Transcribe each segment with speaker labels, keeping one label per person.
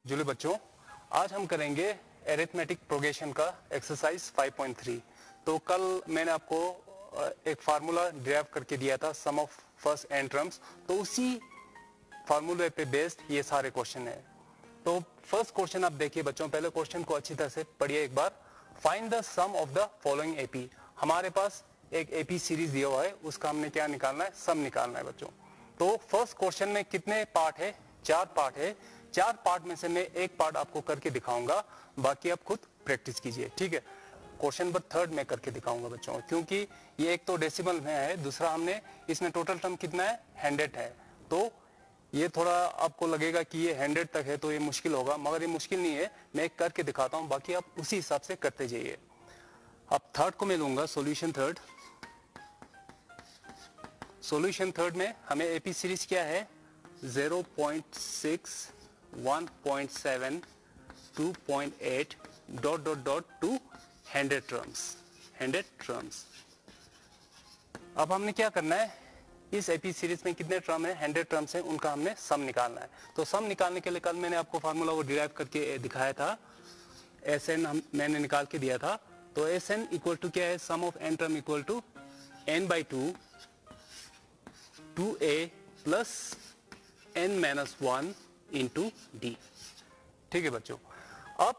Speaker 1: जुले बच्चों, आज हम करेंगे एरिथमेटिक प्रोग्रेशन का एक्सरसाइज 5.3। तो कल मैंने आपको एक फार्मूला डिराइव करके दिया था, सम ऑफ फर्स्ट एन टर्म्स। तो उसी फार्मूले पे बेस्ड ये सारे क्वेश्चन है। तो फर्स्ट क्वेश्चन आप देखिए बच्चों, पहले क्वेश्चन को अच्छी तरह से पढ़िए एक बार। Find the sum of the following AP. हमारे पास एक एपी सीरीज दिया हुआ है, उसका हमने क्या निकालना है, सम निकालना है बच्चों। तो फर्स्ट क्वेश्चन में कितने पार्ट है? 4 पार्ट है। 4 पार्ट में से मैं एक पार्ट आपको करके दिखाऊंगा, बाकी आप खुद प्रैक्टिस कीजिए, ठीक है। क्वेश्चन नंबर 3 में करके दिखाऊंगा बच्चों, क्योंकि ये एक तो डेसिमल में है, दूसरा हमने इसमें टोटल टर्म कितना है, 100 है। तो ये थोड़ा आपको लगेगा कि ये 100 तक है तो ये मुश्किल होगा, मगर ये मुश्किल नहीं है। मैं एक करके दिखाता हूं, बाकी आप उसी हिसाब से करते जाइए। अब थर्ड को मैं लूंगा, सॉल्यूशन थर्ड। सॉल्यूशन थर्ड में हमें एपी सीरीज क्या है, 0.6, 1.7, 2.8 dot dot dot to 100 terms. अब हमने क्या करना है, इस एपी सीरीज में कितने टर्म है, 100 टर्म्स है, उनका हमने सम निकालना है। तो सम निकालने के लिए कल मैंने आपको फार्मूला वो डिराइव करके दिखाया था, SN मैंने निकाल के दिया था। तो SN इक्वल टू क्या है, sum of n term equal to n/2 2a plus n-1 into d। ठीक है बच्चों। अब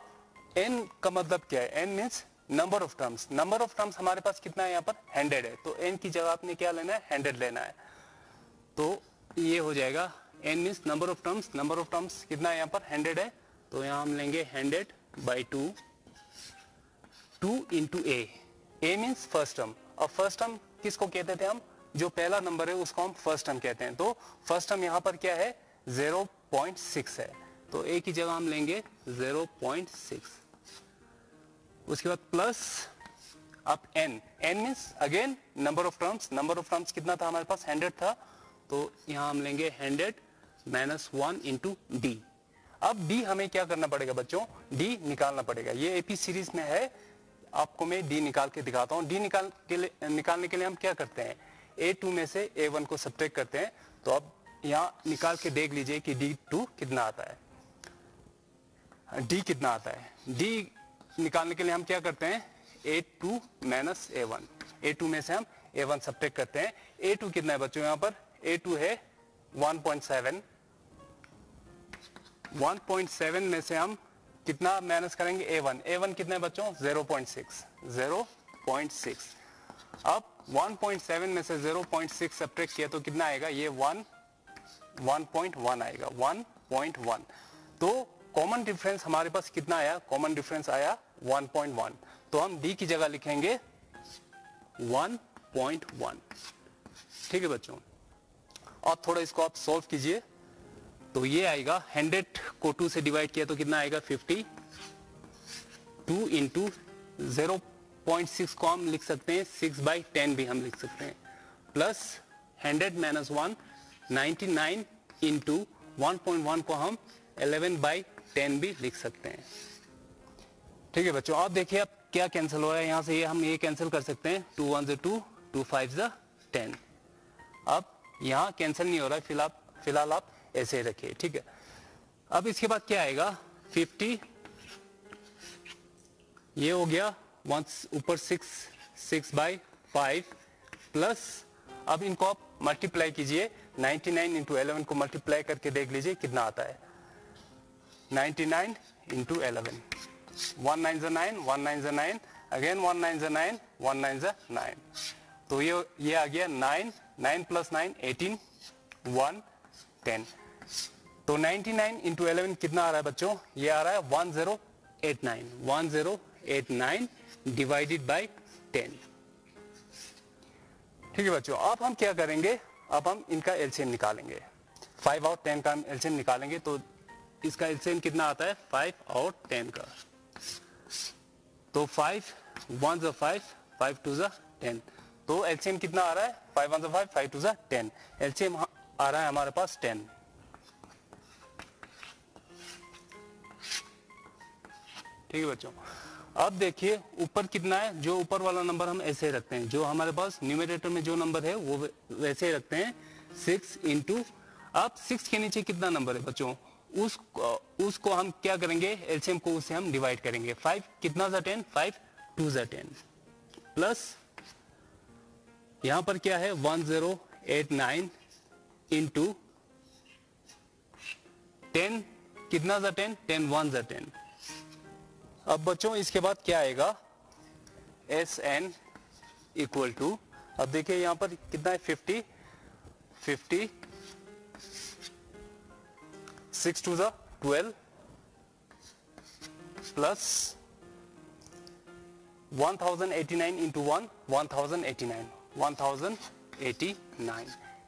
Speaker 1: n का मतलब क्या है, n means number of terms. Number of terms हमारे पास कितना है, यहाँ पर 100 है। तो n की जगह आपने क्या लेना है, 100 लेना है। तो ये हो जाएगा, n means number of terms. Number of terms कितना है, यहाँ पर 100 है। तो यहाँ हम लेंगे 100/2, 2 into a। a means first term. अब फर्स्ट टर्म किसको कहते थे हम, जो पहला नंबर है उसको हम फर्स्ट टर्म कहते हैं। तो फर्स्ट टर्म यहाँ पर क्या है, 0.6 है। तो a की जगह हम लेंगे 0.6। उसके बाद प्लस अब n means again number of terms. Number of terms कितना था हमारे पास, 100 था। तो यहाँ हम लेंगे 100-1 इंटू d। अब d हमें क्या करना पड़ेगा बच्चों, d निकालना पड़ेगा। ये एपी सीरीज में है, आपको मैं d निकाल के दिखाता हूँ। d निकालने के लिए हम क्या करते हैं, A2 में से A1 को सब्ट्रैक्ट करते हैं। तो अब यहाँ निकाल के देख लीजिए कि D2 कितना आता है, D कितना आता है। D निकालने के लिए हम क्या करते हैं, A2 माइनस A1। A2 में से हम A1 सब्ट्रैक्ट करते हैं। A2 कितना है बच्चों, यहाँ पर A2 है 1.7। 1.7 में से हम कितना माइनस करेंगे, A1। A1 कितना है बच्चों, 0.6। अब 1.7 में से 0.6 सब्ट्रैक्ट किया तो कितना आएगा, ये 1.1 आएगा, 1.1। तो कॉमन डिफरेंस हमारे पास कितना आया, कॉमन डिफरेंस आया 1.1। तो हम d की जगह लिखेंगे 1.1। ठीक है बच्चों। और थोड़ा इसको आप सॉल्व कीजिए। तो ये आएगा, 100 को 2 से डिवाइड किया तो कितना आएगा, 50। 2 इंटू 0.6 को हम लिख सकते हैं 6/10 भी हम लिख सकते हैं, प्लस 100-1 99 इंटू 1.1 को हम 11/10 भी लिख सकते हैं। ठीक है बच्चों। आप देखिए अब क्या कैंसिल हो रहा है, यहाँ से ये हम ये कैंसिल कर सकते हैं, 2 1 2, 2 5 10। अब यहाँ कैंसिल नहीं हो रहा है, फिलहाल आप ऐसे रखिए, ठीक है। अब इसके बाद क्या आएगा, 50, ये हो गया ऊपर 6/5 प्लस, अब इनको आप मल्टीप्लाई कीजिए, 99 इंटू 11 को मल्टीप्लाई करके देख लीजिए कितना आता है, 99 इंटू 11। 1 9 9, 1 9 9, अगेन 1 9 9, 1 9 9। तो ये आ गया 9 9 प्लस 9 18, 1 10। तो 99 इंटू 11 कितना आ रहा है बच्चों, ये आ रहा है 1089 डिवाइडेड बाय 10। ठीक है बच्चों। अब हम क्या करेंगे, अब हम इनका एलसीएम निकालेंगे। 5 और 10 का हम एलसीएम निकालेंगे। तो इसका एलसीएम कितना आता है, 5 और 10 का। तो 5 1 5, 5 2 10। तो एलसीएम कितना आ रहा है, 5 1 5, 5 2 10। एलसीएम आ रहा है हमारे पास 10। ठीक है बच्चों। अब देखिए ऊपर कितना है, जो ऊपर वाला नंबर हम ऐसे रखते हैं, जो हमारे पास न्यूमरेटर में जो नंबर है वो वैसे रखते हैं 6 इंटू, अब 6 के नीचे कितना नंबर है बच्चों, उसको हम क्या करेंगे, एलसीएम को उससे हम डिवाइड करेंगे। 5 कितना सा 10, 5 2 सा 10 प्लस यहां पर क्या है 1089 इंटू 10 कितना सा 10, 10 1 सा 10। अब बच्चों इसके बाद क्या आएगा, एस एन इक्वल टू, अब देखिए यहां पर कितना है 50 50 6 to the 12 plus 1089 into 1 1089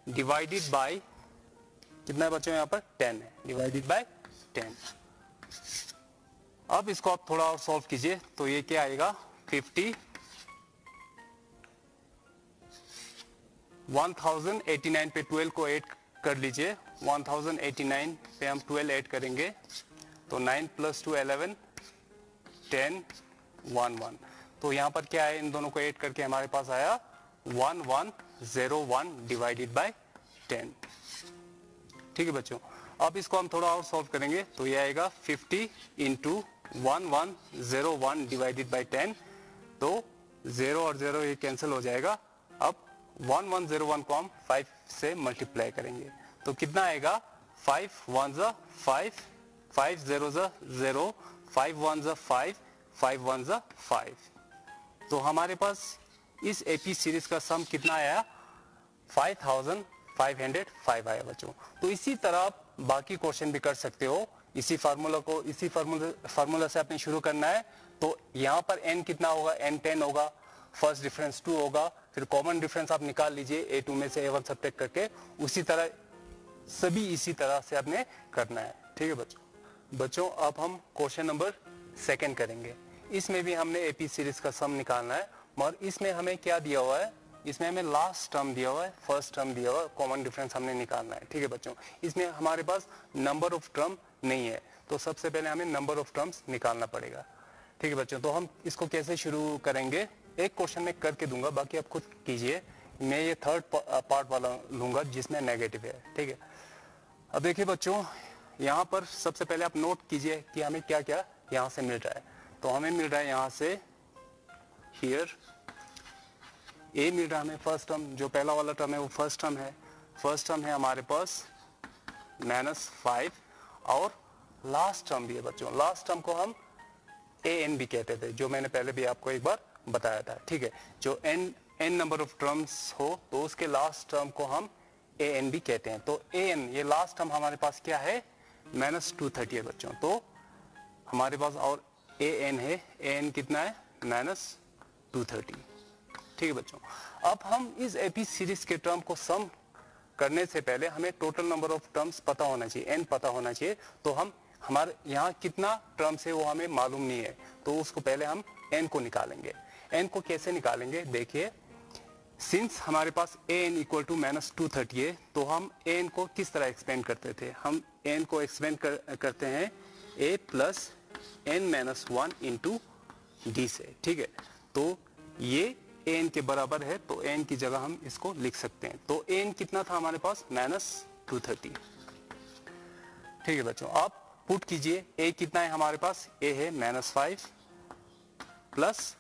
Speaker 1: divided by कितना है बच्चों, यहां पर 10 है, डिवाइडेड बाय 10। अब इसको आप थोड़ा और सॉल्व कीजिए तो ये क्या आएगा 50 1089 पे 12 को ऐड कर लीजिए, 1089 पे हम 12 ऐड करेंगे तो 9 प्लस 2 11 10 1 1। तो यहां पर क्या है, इन दोनों को ऐड करके हमारे पास आया 1101 डिवाइडेड बाय 10। ठीक है बच्चों, अब इसको हम थोड़ा और सॉल्व करेंगे तो ये आएगा 50 इंटू 1101 डिवाइडेड बाय 10, तो 0 और 0 ये कैंसिल हो जाएगा। अब 1101 को हम 5 से मल्टीप्लाई करेंगे तो कितना आएगा 5 1 ज़ा 5 5 0 ज़ा 0 5 1 ज़ा 5 5 1 ज़ा 5। तो हमारे पास इस एपी सीरीज का सम कितना आया 5505 आया बच्चों। तो इसी तरह आप बाकी क्वेश्चन भी कर सकते हो, इसी फार्मूला से आपने शुरू करना है। तो यहाँ पर n कितना होगा, n 10 होगा, फर्स्ट डिफरेंस 2 होगा, फिर कॉमन डिफरेंस आप निकाल लीजिए a2 में से a1 सब्ट्रैक्ट करके, उसी तरह सभी इसी तरह से आपने करना है। ठीक है बच्चों अब हम क्वेश्चन नंबर 2 करेंगे। इसमें भी हमने एपी सीरीज का सम निकालना है, मगर इसमें हमें क्या दिया हुआ है, इसमें हमें लास्ट टर्म दिया हुआ है, फर्स्ट टर्म दिया हुआ है, कॉमन डिफरेंस हमने निकालना है। ठीक है बच्चों, इसमें हमारे पास नंबर ऑफ टर्म नहीं है, तो सबसे पहले हमें नंबर ऑफ टर्म्स निकालना पड़ेगा। ठीक है बच्चों, तो हम इसको कैसे शुरू करेंगे, एक क्वेश्चन में करके दूंगा, बाकी आप खुद कीजिए। मैं ये थर्ड पार्ट वाला लूंगा जिसमें नेगेटिव है। ठीक है, अब देखिए बच्चों यहाँ पर सबसे पहले आप नोट कीजिए कि हमें क्या क्या यहाँ से मिल रहा है। तो हमें मिल रहा है यहाँ से हियर ए मिल रहा है हमें फर्स्ट टर्म, जो पहला वाला टर्म है वो फर्स्ट टर्म है। फर्स्ट टर्म है हमारे पास -5 और लास्ट टर्म भी है बच्चों। लास्ट टर्म को हम ए एन भी कहते थे, जो मैंने पहले भी आपको एक बार बताया था। ठीक है, जो एन नंबर ऑफ टर्म्स हो तो उसके लास्ट टर्म को हम ए एन भी कहते हैं। तो ए एन ये लास्ट टर्म हमारे पास क्या है -230 है बच्चों। तो हमारे पास और ए एन है, ए एन कितना है -230। ठीक है बच्चों, अब हम इस एपी सीरीज के टर्म को सम करने से पहले हमें टोटल नंबर ऑफ टर्म्स पता होना चाहिए, एन पता होना चाहिए। तो हम हमारे यहाँ कितना टर्म्स है वो हमें मालूम नहीं है, तो उसको पहले हम एन को निकालेंगे। एन को कैसे निकालेंगे, देखिए सिंस हमारे पास ए एन इक्वल टू -230 है, तो हम ए एन को किस तरह एक्सपेंड करते थे, हम ए एन को एक्सपेंड करते हैं ए प्लस n-1 इंटू डी से। ठीक है, तो ये एन के बराबर है, तो एन की जगह हम इसको लिख सकते हैं। तो एन कितना था हमारे पास -230। ठीक है बच्चों, आप पुट कीजिए, ए कितना है हमारे पास, ए है -5 प्लस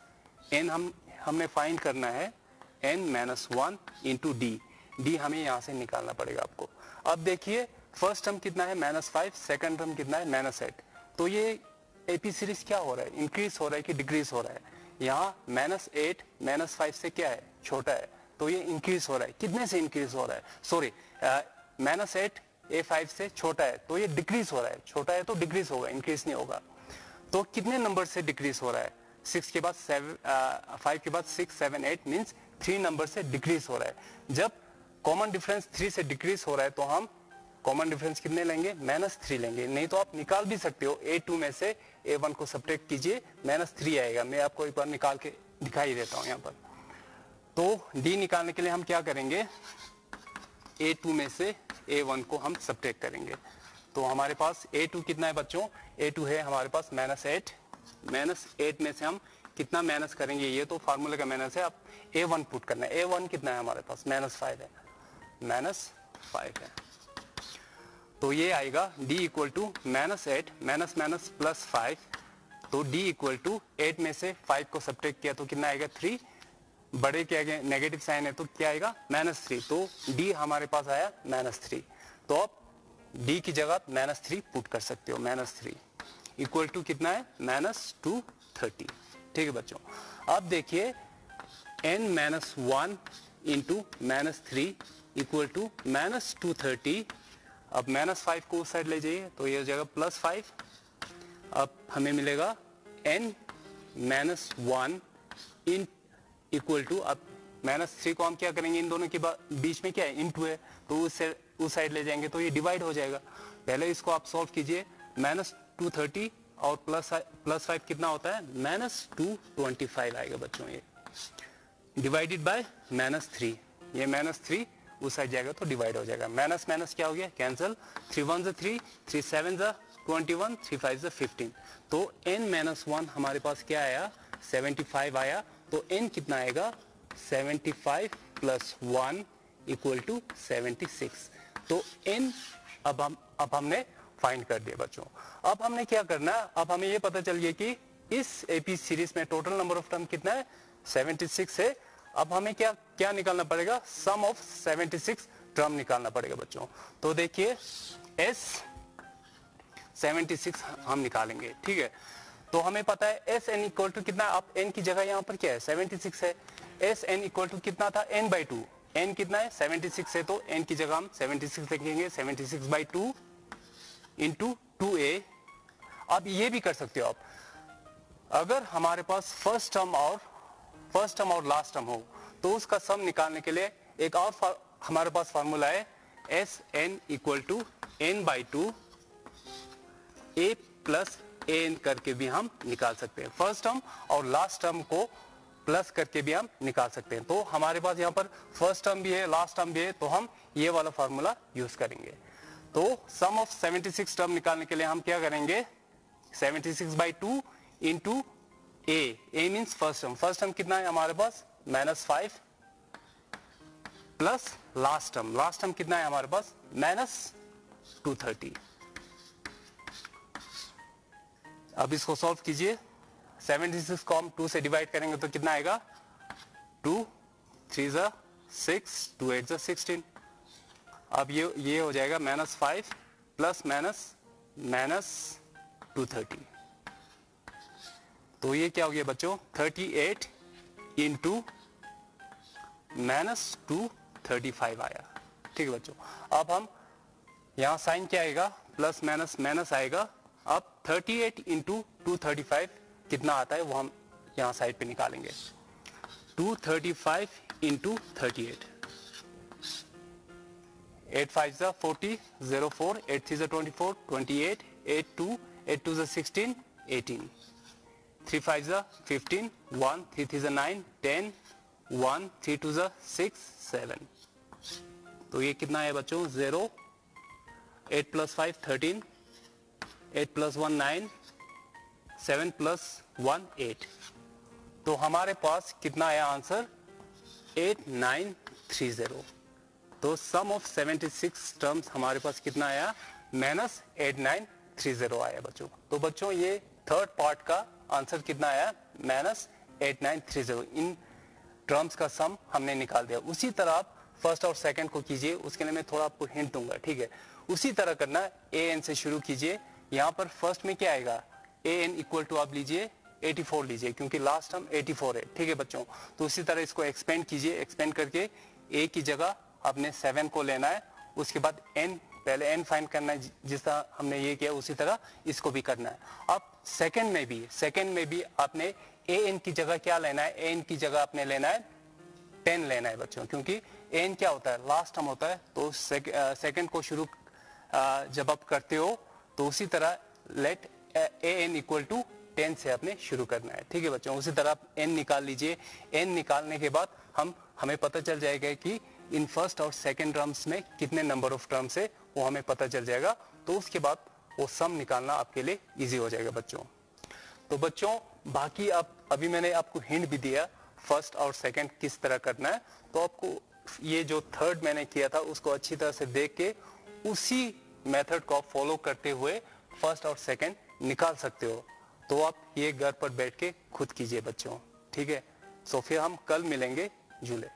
Speaker 1: एन हमने फाइंड करना है n-1 इंटू डी। डी हमें यहां से निकालना पड़ेगा आपको। अब देखिए फर्स्ट टर्म कितना है -5, सेकंड टर्म कितना है -8। तो ये एपी सीरीज क्या हो रहा है, इंक्रीज हो रहा है कि डिक्रीज हो रहा है। यहाँ -8 -5 से क्या है, छोटा है, तो ये इंक्रीज हो रहा है। कितने से इंक्रीज हो रहा है, सॉरी -8 A5 से छोटा है, तो ये डिक्रीज हो रहा है। छोटा है तो डिक्रीज होगा, इंक्रीज नहीं होगा। तो कितने नंबर से डिक्रीज हो रहा है, 6 के बाद 5 के बाद 6 7 8 मीन्स 3 नंबर से डिक्रीज हो रहा है। जब कॉमन डिफरेंस 3 से डिक्रीज हो रहा है तो हम कॉमन डिफरेंस कितने लेंगे, -3 लेंगे। नहीं तो आप निकाल भी सकते हो, A2 में से A1 को सब्ट्रैक्ट कीजिए, -3 आएगा। मैं आपको एक बार निकाल के दिखाई देता हूं यहाँ पर। तो D निकालने के लिए हम क्या करेंगे, A2 में से A1 को हम सब्ट्रैक्ट करेंगे। तो हमारे पास A2 कितना है बच्चों, A2 है हमारे पास -8। -8 में से हम कितना माइनस करेंगे, ये तो फार्मूले का माइनस है। आप A1 पुट करना है। A1 कितना है हमारे पास, -5 है, -5 है। तो ये आएगा d equal to -8 minus plus 5, तो d इक्वल टू 8 में से 5 को सब्ट्रैक्ट किया तो कितना आएगा 3, बड़े के आगे नेगेटिव साइन है तो क्या आएगा -3, तो d हमारे पास आया -3। तो अब d की जगह -3 पुट कर सकते हो, -3 इक्वल टू कितना है -230। ठीक है बच्चों, अब देखिए n-1 इंटू -3 इक्वल टू -230। अब -5 को उस साइड ले जाइए तो ये हो जाएगा +5। अब हमें मिलेगा n-1 इन इक्वल टू, अब -3 को हम क्या करेंगे, इन दोनों के बीच में क्या है इंटू है, तो उस साइड ले जाएंगे तो ये डिवाइड हो जाएगा। पहले इसको आप सॉल्व कीजिए, -230 और +5 कितना होता है -225 आएगा बच्चों, ये डिवाइडेड बाय -3, ये -3 उस साइड जाएगा तो डिवाइड हो जाएगा। माइनस क्या हो गया कैंसिल, 3 1 3, 3 7 21, 3 5 15, तो n-1 हमारे पास क्या आया 75 आया। तो n कितना आएगा 75 प्लस 1 इक्वल टू 76। तो n अब हमने फाइंड कर दिया बच्चों। अब हमने क्या करना है, अब हमें ये पता चल गया कि इस एपी सीरीज में टोटल नंबर ऑफ टर्म कितना है 76 है। अब हमें क्या निकालना पड़ेगा, सम ऑफ 76 टर्म निकालना पड़ेगा बच्चों। तो देखिए s 76 हम निकालेंगे, ठीक है। तो हमें पता है एस एन इक्वल टू कितना, अब n की जगह यहाँ पर क्या है 76 है, एस एन इक्वल टू कितना था n/2, n कितना है 76 है, तो n की जगह हम 76 लिखेंगे, 76/2 इंटू 2a। अब ये भी कर सकते हो आप, अगर हमारे पास फर्स्ट टर्म और लास्ट टर्म हो तो उसका सम निकालने के लिए एक और हमारे पास फार्मूला है, S N equal to n/2 a plus an करके भी हम निकाल सकते हैं। फर्स्ट टर्म और लास्ट टर्म को प्लस करके भी हम निकाल सकते हैं। तो हमारे पास यहाँ पर फर्स्ट टर्म भी है लास्ट टर्म भी है, तो हम ये वाला फार्मूला यूज करेंगे। तो सम ऑफ 76 टर्म निकालने के लिए हम क्या करेंगे, 76/2 into a means first term कितना है हमारे पास -5 प्लस लास्ट टर्म कितना है हमारे पास -230। अब इसको सॉल्व कीजिए, 76 को हम 2 से डिवाइड करेंगे तो कितना आएगा 2 3 6 2 8 16। अब ये हो जाएगा -5 प्लस -230। तो ये क्या हो गया बच्चों 38 इंटू -235 आया। ठीक है बच्चों, अब हम यहाँ साइन क्या आएगा प्लस माइनस आएगा। अब 38 इंटू 235 कितना आता है वो हम यहाँ साइड पे निकालेंगे, 235 इंटू 38, 8 5 40 0 4 8 3 24 28 8 2 8 2 16 18 3 5 15 1 3 3 9 10 1 3 2 6 7। तो ये कितना है बच्चों 0 8 प्लस 5 13 8 प्लस 1 9 7 प्लस 1 8। तो हमारे पास कितना आया आंसर 8930। तो सम ऑफ 76 टर्म्स हमारे पास कितना आया -8930 आया बच्चों। तो बच्चों ये थर्ड पार्ट का आंसर कितना आया -8930। इन टर्म्स का सम हमने निकाल दिया। उसी तरह आप फर्स्ट और सेकंड को कीजिए, उसके लिए मैं थोड़ा आपको हिंट दूंगा, ठीक है। उसी तरह करना, an से शुरू कीजिए। यहाँ पर फर्स्ट में क्या आएगा an इक्वल टू आप लीजिए 84 लीजिए, क्योंकि लास्ट टर्म 84 है, ठीक है बच्चों। तो उसी तरह इसको एक्सपेंड कीजिए, एक्सपेंड करके a की जगह आपने 7 को लेना है, उसके बाद n पहले n फाइंड करना है, जिस तरह हमने ये किया उसी तरह इसको भी करना है। अब सेकंड में भी आपने an की जगह क्या लेना है, an की जगह आपने लेना है 10 लेना है बच्चों, क्योंकि n क्या होता है लास्ट टर्म होता है। तो सेकंड को शुरू जब आप करते हो तो उसी तरह लेट an इक्वल टू 10 से आपने शुरू करना है, ठीक है बच्चों। उसी तरह आप n निकाल लीजिए। n निकालने के बाद हमें पता चल जाएगा कि इन फर्स्ट और सेकंड टर्म्स में कितने नंबर ऑफ टर्म्स है वो हमें पता चल जाएगा। तो उसके बाद वो सम निकालना आपके लिए इजी हो जाएगा बच्चों। तो बच्चों बाकी अभी मैंने आपको हिंट भी दिया फर्स्ट और सेकंड किस तरह करना है। तो आपको ये जो थर्ड मैंने किया था उसको अच्छी तरह से देख के उसी मेथड को फॉलो करते हुए फर्स्ट और सेकंड निकाल सकते हो। तो आप ये घर पर बैठ के खुद कीजिए बच्चों, ठीक है। सो फिर हम कल मिलेंगे, झूले।